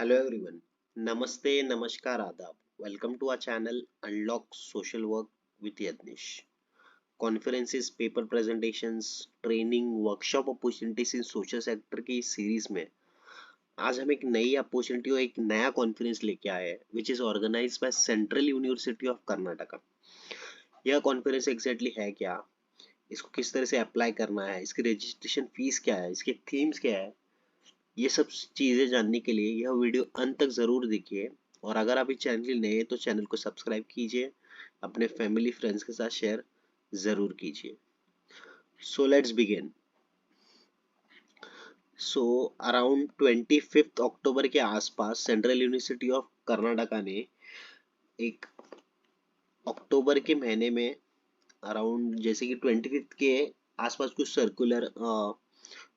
Hello everyone. Namaste, Namaskar, Adab. Welcome to our channel Unlock Social Work with Yadnish. Conferences, paper presentations, training, workshop opportunities in social sector की इस series में आज हम एक नई opportunity और एक नया कॉन्फ्रेंस लेके आए हैं which is organised by central university of Karnataka. यह कॉन्फ्रेंस एग्जैक्टली है क्या, इसको किस तरह से अप्लाई करना है, इसकी रजिस्ट्रेशन फीस क्या है, इसके थीम्स क्या है, ये सब चीज़ें जानने के लिए यह वीडियो अंत तक ज़रूर देखिए। और अगर आप इस चैनल के नए हैं तो चैनल को सब्सक्राइब कीजिए, अपने फैमिली फ्रेंड्स के साथ शेयर ज़रूर कीजिए। So let's begin. So around 25 अक्टूबर के आसपास सेंट्रल यूनिवर्सिटी ऑफ कर्नाटका ने एक अक्टूबर के महीने में अराउंड जैसे कि 25 के आसपास कुछ सर्कुलर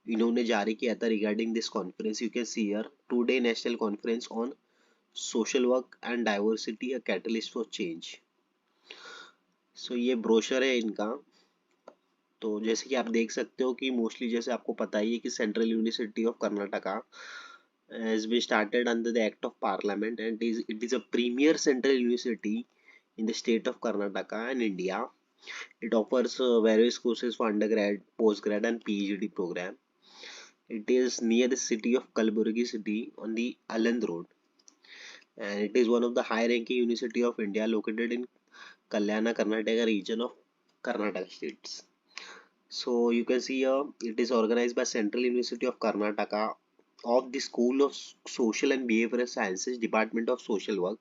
इन्होंने जारी किया था regarding this conference. You can see here 2 day national conference on social work and diversity a catalyst for change. So ये ब्रोशर है इनका। तो जैसे कि आप देख सकते हो कि मोस्टली जैसे आपको पता ही है कि central university of Karnataka has been started under the act of parliament and it is a premier central university in the state of Karnataka and India. It offers various courses for undergrad, postgrad and PhD program. It is near the city of Kalaburagi city on the Aland road, and it is one of the high ranking university of India located in Kalyana, Karnataka region of Karnataka states. So you can see here it is organized by Central University of Karnataka of the School of Social and Behavioral Sciences Department of Social Work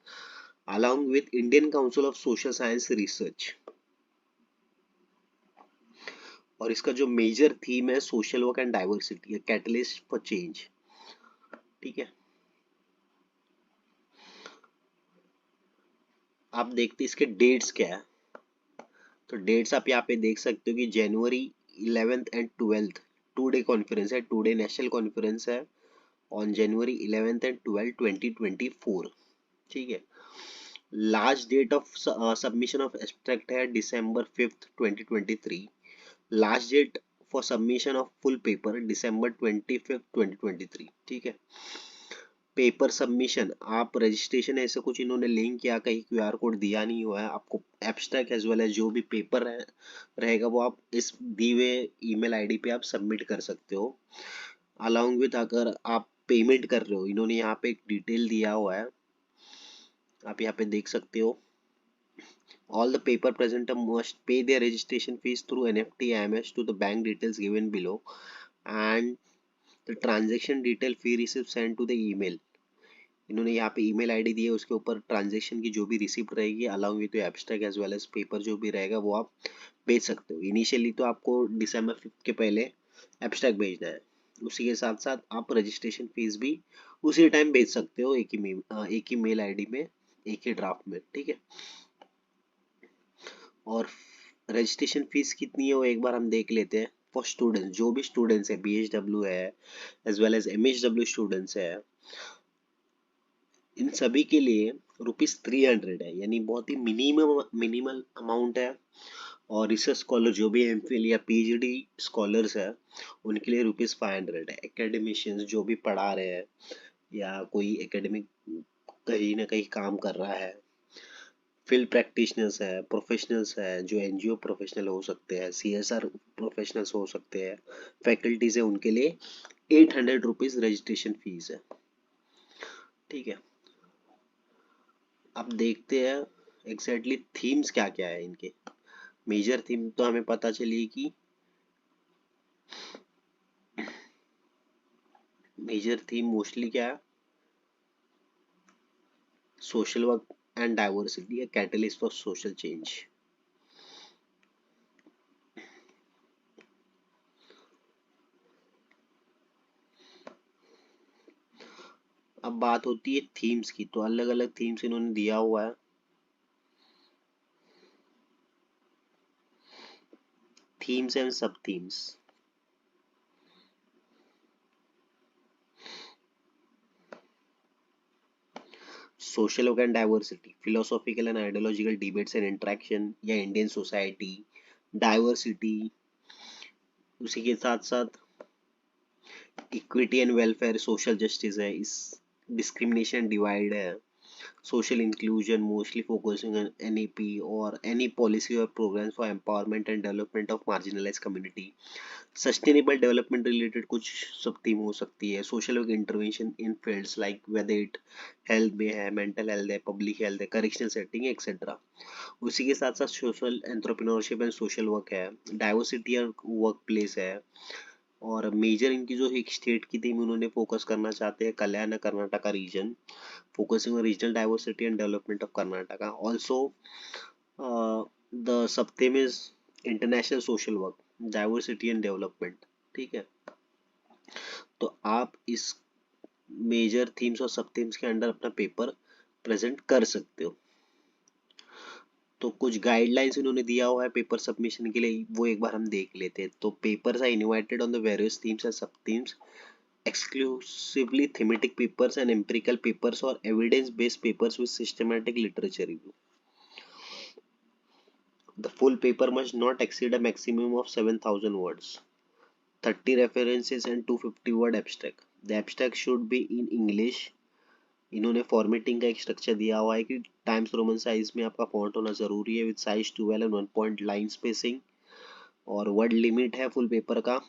along with Indian Council of Social Science Research. और इसका जो major theme है social work and diversity, catalyst for change. ठीक है, आप देखते हैं इसके डेट्स क्या है। तो डेट्स आप यहाँ पे देख सकते हो कि जनवरी 11th and 12th 2 day conference है, 2 day नेशनल कॉन्फ्रेंस है on January 11th and 12th 2024। ठीक है, last date of submission of abstract है December 5th 2023। Last date for submission of full paper December 25th 2023। ठीक है, पेपर सबमिशन आप registration ऐसे कुछ इन्होंने लिंक या कहीं क्यूआर कोड दिया नहीं हुआ है आपको। एब्स्ट्रैक्ट एज वेल एज जो भी पेपर रहेगा वो आप इस दी हुए ईमेल आईडी पे आप सबमिट कर सकते हो। अलॉन्ग विथ अगर आप पेमेंट कर रहे हो, इन्होंने यहाँ पे एक डिटेल दिया हुआ है, आप यहाँ पे देख सकते हो। All the paper presenter must pay their registration fees through NFT IMS to the bank details given below and the transaction detail fee receipt sent to the email। इन्होंने यहाँ पे ईमेल आईडी दी है, उसके ऊपर ट्रांजेक्शन की जो भी receipt रहेगी along with abstract as well as paper जो भी रहेगा वो आप भेज सकते हो। इनिशियली तो आपको December 5 के पहले एब्स्ट्रैक्ट भेजना है, उसी के साथ साथ आप रजिस्ट्रेशन फीस भी उसी टाइम भेज सकते हो एक ही मेल आईडी में, एक ही ड्राफ्ट में। ठीक है, और रजिस्ट्रेशन फीस कितनी है वो एक बार हम देख लेते हैं। फॉर स्टूडेंट्स, जो भी स्टूडेंट्स है, BHW है as well as MHW students है, इन सभी के लिए ₹300 है, यानी बहुत ही मिनिमल अमाउंट है। और रिसर्च स्कॉलर जो भी MPhil या PhD स्कॉलर्स है उनके लिए ₹500 है। एकेडमिशियंस जो भी पढ़ा रहे हैं या कोई एकेडमिक कहीं ना कहीं काम कर रहा है, फील्ड प्रैक्टिशनर्स है, प्रोफेशनल्स है जो NGO प्रोफेशनल हो सकते हैं, CSR प्रोफेशनल्स हो सकते हैं, फैकल्टीज है, उनके लिए ₹800 रजिस्ट्रेशन फीस है। ठीक है, अब देखते हैं एग्जैक्टली थीम्स क्या क्या है इनके। मेजर थीम तो हमें पता चली कि मेजर थीम मोस्टली क्या है, social work and diversity, a catalyst for social change। अब बात होती है थीम्स की, तो अलग अलग थीम्स इन्होंने दिया हुआ है। Themes and sub themes. Social work and diversity, philosophical and ideological debates and interaction या इंडियन सोसाइटी, डाइवर्सिटी, उसी के साथ साथ equity and welfare, social justice है, इस डिस्क्रिमिनेशन डिवाइड है, social inclusion, mostly focusing on NEP or any policy or programs for empowerment and development of marginalized community. Sustainable development related कुछ सब theme हो सकती है, social work intervention in fields like whether it health में है, mental health है, public health है, correctional setting etcetera. उसी के साथ साथ social entrepreneurship and social work है, डाइवर्सिटी और वर्क प्लेस है, और मेजर इनकी जो एक स्टेट की थीम उन्होंने फोकस करना चाहते हैं Kalyana Karnataka region, focusing on regional diversity and development of Karnataka also. The sub theme is international social work, diversity and development. ठीक है, तो आप इस मेजर थीम्स और सब थीम्स के अंडर अपना पेपर प्रेजेंट कर सकते हो। तो कुछ गाइडलाइंस इन्होंने दिया हुआ है पेपर सबमिशन के लिए, वो एक बार हम देख लेते हैं। तो papers are invited on the various themes and sub themes, exclusively thematic papers and empirical papers or evidence-based papers with systematic literature review. The full paper must not exceed a maximum of 7,000 words, 30 references and 250 word abstract. The abstract should be in English. इन्होंने formatting का एक structure दिया हुआ है कि times Roman size में आपका font होना जरूरी है with size 12 and 1 point line spacing, और वर्ड लिमिट है फुल पेपर का,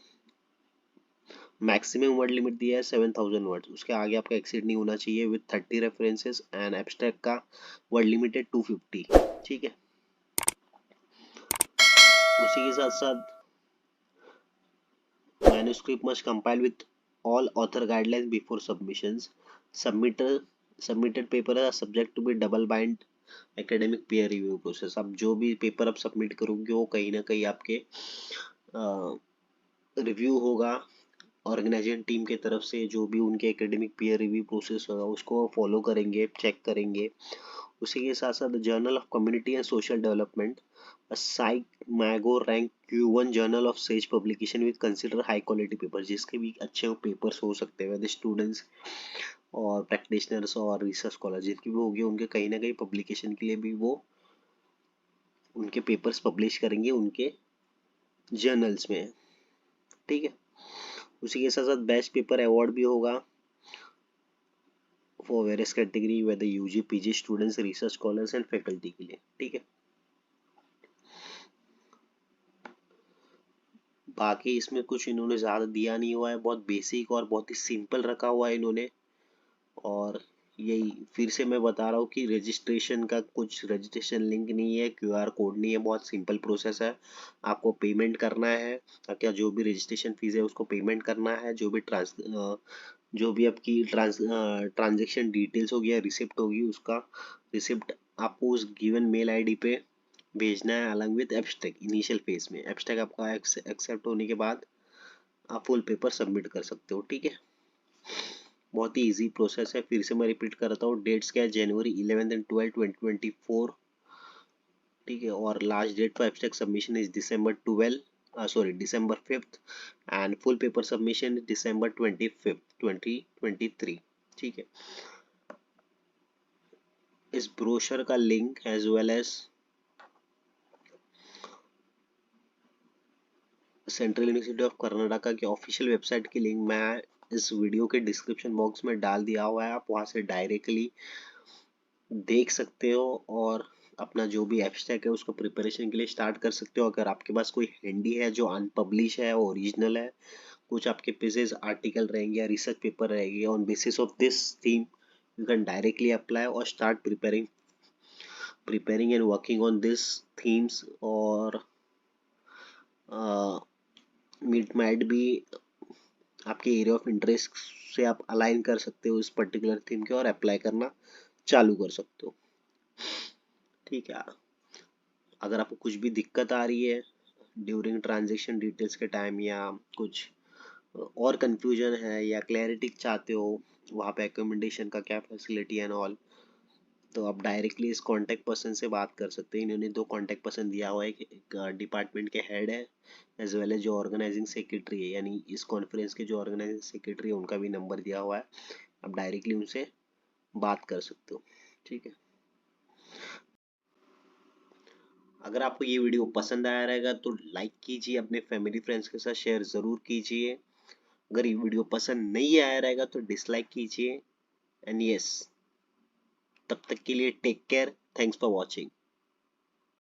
मैक्सिमम वर्ड लिमिट दिया है 7,000 वर्ड्स, उसके आगे आपका एक्सीड नहीं होना चाहिए विद 30 रेफरेंसेस, एंड एब्स्ट्रैक्ट का वर्ड लिमिट है 250। ठीक है, उसी के साथ साथ manuscript must compile with all author guidelines before submissions, submitted paper are subject to be double bind academic peer review process. अब जो भी पेपर आप सबमिट करोगे वो कहीं ना कहीं आपके रिव्यू होगा ऑर्गेनाइजेशन टीम की तरफ से, जो भी उनके एकेडमिक पीयर रिव्यू प्रोसेस होगा उसको फॉलो करेंगे, चेक करेंगे। उसी के साथ साथ journal of community and social development, scimago rank Q1 journal of Sage publication with consider high quality paper, जिसके भी अच्छे पेपर्स हो सकते हैं विद स्टूडेंट्स और प्रैक्टिशनर्स और रिसर्च स्कॉलर जिनकी भी होगी, उनके कहीं ना कहीं पब्लिकेशन के लिए भी वो उनके पेपर्स पब्लिश करेंगे उनके जर्नल्स में। ठीक है, उसी के साथ साथ बेस्ट पेपर अवार्ड भी होगा for various category whether UG PG students research scholars and faculty के लिए। ठीक है, बाकी इसमें कुछ इन्होंने ज़्यादा दिया नहीं हुआ है, बहुत बेसिक और बहुत ही सिंपल रखा हुआ है इन्होंने। और यही फिर से मैं बता रहा हूँ कि रजिस्ट्रेशन का कुछ रजिस्ट्रेशन लिंक नहीं है, क्यूआर कोड नहीं है, बहुत सिंपल प्रोसेस है। आपको पेमेंट करना है, क्या जो भी रजिस्ट्रेशन फीस है उसको पेमेंट करना है, जो भी आपकी ट्रांजेक्शन डिटेल्स होगी या रिसिप्ट होगी उसका रिसिप्ट आपको उस गिवन मेल आईडी पे भेजना है along with abstract. Initial phase में एब्स्ट्रैक्ट आपका एक्सेप्ट होने के बाद आप फुल पेपर सबमिट कर सकते हो। ठीक है, बहुत ही इजी प्रोसेस है। फिर से मैं रिपीट करता हूँ, डेट्स क्या है, जनवरी 11 एंड 12 2024। ठीक है, और last date for abstract submission is December 5th, and full paper submission is December 25th 2023। ठीक है, इस ब्रोशर का link as well as central university of Karnataka की ऑफिशियल वेबसाइट की लिंक मैं इस वीडियो के डिस्क्रिप्शन बॉक्स में डाल दिया हुआ है, आप वहां से डायरेक्टली देख सकते हो और अपना जो भी एब्स्ट्रैक्ट है उसको प्रिपरेशन के लिए स्टार्ट कर सकते हो। अगर आपके पास कोई हैंडी है जो अनपब्लिश है, ओरिजिनल है, कुछ आपके पीसेस आर्टिकल रहेंगे या रिसर्च पेपर रहेंगे, on basis of this theme you can directly apply और start preparing and working on this themes, और इट माइट बी आपके एरिया ऑफ इंटरेस्ट से आप अलाइन कर सकते हो इस पर्टिकुलर थीम के और अप्लाई करना चालू कर सकते हो। ठीक है, अगर आपको कुछ भी दिक्कत आ रही है ड्यूरिंग ट्रांजेक्शन डिटेल्स के टाइम, या कुछ और कंफ्यूजन है या क्लैरिटी चाहते हो वहाँ पे एकोमोडेशन का क्या फैसिलिटी एंड ऑल, तो आप डायरेक्टली इस कांटेक्ट पर्सन से बात कर सकते हैं। इन्होंने दो कांटेक्ट पर्सन दिया हुआ है, एक डिपार्टमेंट के हेड है एज वेल एज जो ऑर्गेनाइजिंग सेक्रेटरी है, यानी इस कॉन्फ्रेंस के जो ऑर्गेनाइजिंग सेक्रेटरी है उनका भी नंबर दिया हुआ है, आप डायरेक्टली उनसे बात कर सकते हो। ठीक है, अगर आपको ये वीडियो पसंद आया रहेगा तो लाइक कीजिए, अपने फैमिली फ्रेंड्स के साथ शेयर ज़रूर कीजिए। अगर ये वीडियो पसंद नहीं आया रहेगा तो डिसलाइक कीजिए एंड यस, तब तक के लिए take care, thanks for watching.